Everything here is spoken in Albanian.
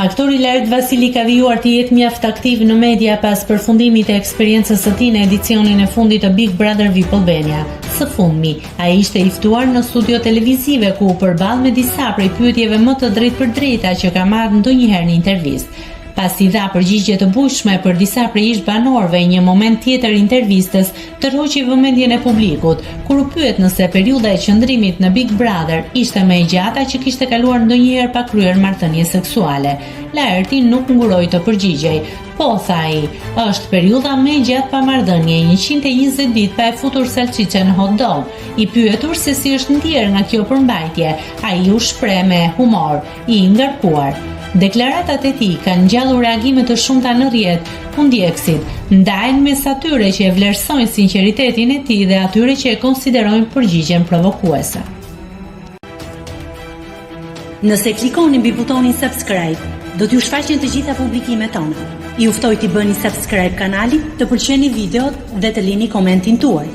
Aktori lart Vasili ka vijuar të jetë mjaft aktiv në media pas përfundimit të eksperiencës së tij në edicionin e fundit të Big Brother VIP Albania. Së fundmi, ai ishte i ftuar në studio televizive ku u përball me disa prej pyetjeve më të drejtpërdrejta që ka marrë ndonjëherë në intervistë. Pasi dha përgjigje të bujshme për disa prej ish-banorëve, një moment tjetër intervistës tërhoqi vëmendjen e publikut, kur u pyet nëse periudha e qëndrimit në Big Brother ishte më e gjata që kishte kaluar ndonjëherë pa kryer marrëdhënie seksuale. Laerti nuk nguroi të përgjigjej. Po, tha ai, është periudha më e gjatë pa marrëdhënie, 120 ditë pa e futur salcice në hot dog. I pyetur se si është ndjerë nga kjo përmbajtje, ai u shpreh me humor, i ngarkuar. Deklaratat e tij kanë ngjallur reagime të shumta në rrjet, ku ndjekësit ndahen mes atyre që e vlerësojnë sinqeritetin e tij dhe atyre që e konsiderojnë përgjigjen provokuese. Nëse klikoni mbi butonin subscribe, do t'ju shfaqen të gjitha publikimet tona. Ju ftoj t'i bëni subscribe kanalit, të pëlqeni videot dhe të lini komentin tuaj.